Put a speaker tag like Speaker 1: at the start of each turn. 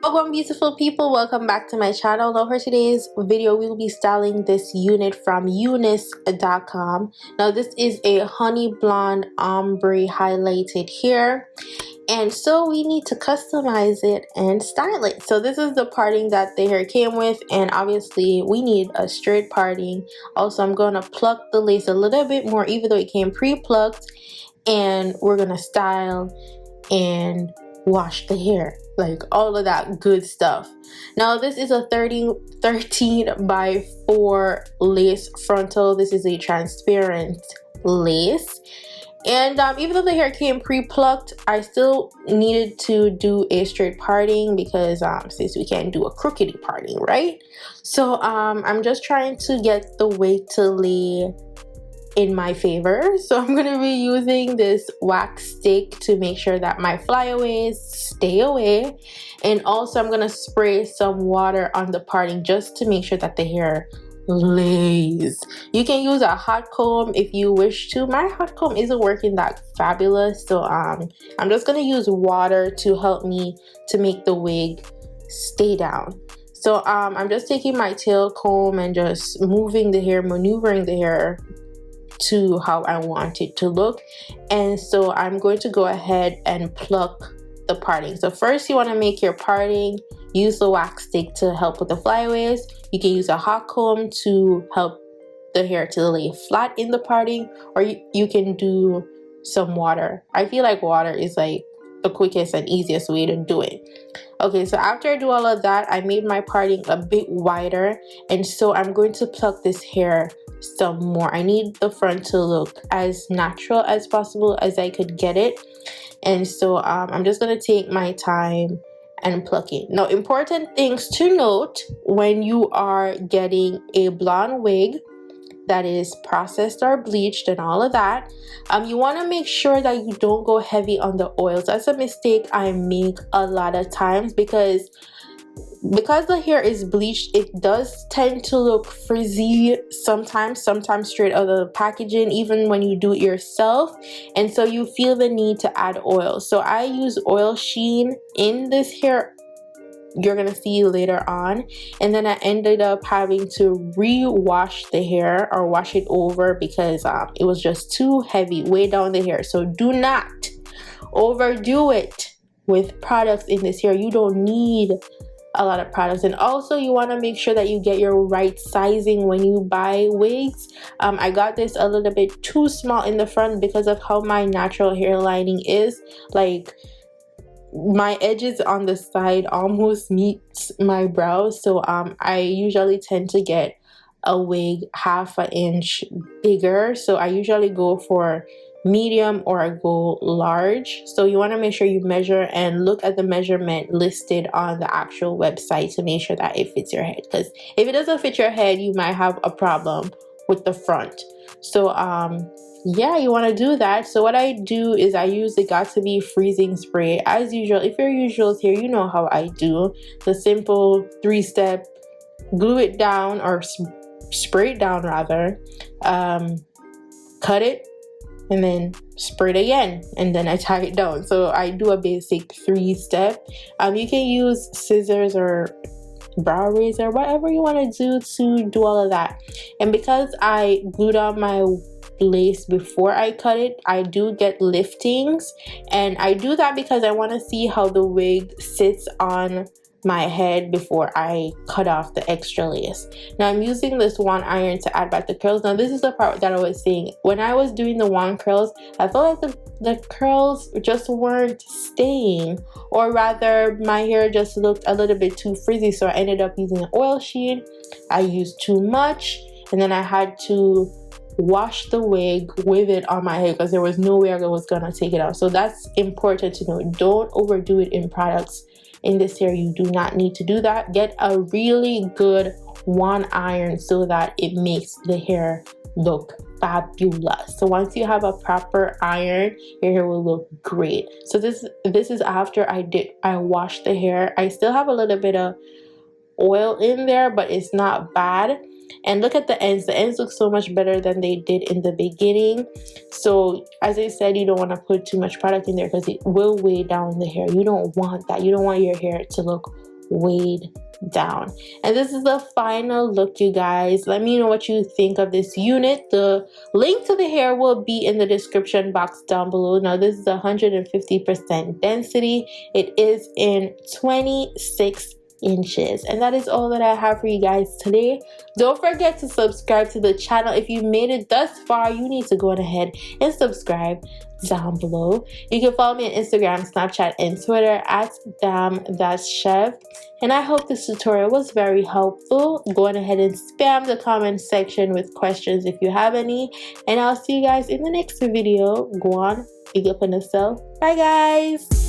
Speaker 1: Welcome, beautiful people, welcome back to my channel. Now for today's video we'll be styling this unit from UNice.com. Now this is a honey blonde ombre highlighted hair, and so we need to customize it and style it. So this is the parting that the hair came with, and obviously we need a straight parting. Also, I'm gonna pluck the lace a little bit more even though it came pre-plucked, and we're gonna style and wash the hair, like all of that good stuff. Now this is a 13 by 4 lace frontal. This is a transparent lace, and even though the hair came pre-plucked, I still needed to do a straight parting because since we can't do a crookedy parting, right? So I'm just trying to get the wig to lay in my favor. So I'm going to be using this wax stick to make sure that my flyaways stay away, and also I'm going to spray some water on the parting just to make sure that the hair lays. You can use a hot comb if you wish to. My hot comb isn't working that fabulous, so I'm just going to use water to help me to make the wig stay down. So I'm just taking my tail comb and just moving the hair, maneuvering the hair to how I want it to look. And so I'm going to go ahead and pluck the parting. So first you want to make your parting, use the wax stick to help with the flyaways. You can use a hot comb to help the hair to lay flat in the parting, or you can do some water. I feel like water is like the quickest and easiest way to do it. Okay, so after I do all of that, I made my parting a bit wider, and so I'm going to pluck this hair some more. I need the front to look as natural as possible as I could get it, and so I'm just gonna take my time and pluck it. Now, important things to note when you are getting a blonde wig that is processed or bleached and all of that, you want to make sure that you don't go heavy on the oils. That's a mistake I make a lot of times because the hair is bleached, it does tend to look frizzy sometimes straight out of the packaging, even when you do it yourself, and so you feel the need to add oil. So I use oil sheen in this hair, you're gonna see later on, and then I ended up having to re-wash the hair or wash it over because it was just too heavy way down the hair. So do not overdo it with products in this hair. You don't need a lot of products, and also you want to make sure that you get your right sizing when you buy wigs. I got this a little bit too small in the front because of how my natural hair lining is. Like, my edges on the side almost meets my brows, so I usually tend to get a wig half an inch bigger. So I usually go for medium or I go large. So you want to make sure you measure and look at the measurement listed on the actual website to make sure that it fits your head, because if it doesn't fit your head, you might have a problem with the front. So yeah, you want to do that. So what I do is I use the Got To Be freezing spray as usual. If you're usual here, you know how I do the simple 3-step: glue it down, or spray it down rather, cut it, and then spray it again, and then I tie it down. So I do a basic 3-step. You can use scissors or brow razor, whatever you want to do all of that. And because I glued on my lace before I cut it, I do get liftings, and I do that because I want to see how the wig sits on my head before I cut off the extra lace. Now I'm using this wand iron to add back the curls. Now this is the part that I was saying, when I was doing the wand curls, I felt like the curls just weren't staying, or rather my hair just looked a little bit too frizzy, so I ended up using an oil sheen. I used too much, and then I had to wash the wig with it on my head because there was no way I was gonna take it out. So that's important to know. Don't overdo it in products in this hair. You do not need to do that. Get a really good wand iron so that it makes the hair look fabulous. So once you have a proper iron, your hair will look great. So this is after I washed the hair. I still have a little bit of oil in there, but it's not bad. And look at the ends. The ends look so much better than they did in the beginning. So as I said, you don't want to put too much product in there because it will weigh down the hair. You don't want that. You don't want your hair to look weighed down. And this is the final look, you guys. Let me know what you think of this unit. The link to the hair will be in the description box down below. Now this is 150% density. It is in 26 inches, and that is all that I have for you guys today. Don't forget to subscribe to the channel. If you made it thus far, you need to go ahead and subscribe down below. You can follow me on Instagram, Snapchat, and Twitter at damn-chef. And I hope this tutorial was very helpful. Go ahead and spam the comment section with questions if you have any, and I'll see you guys in the next video. GWAN, big up on yourself. Bye guys.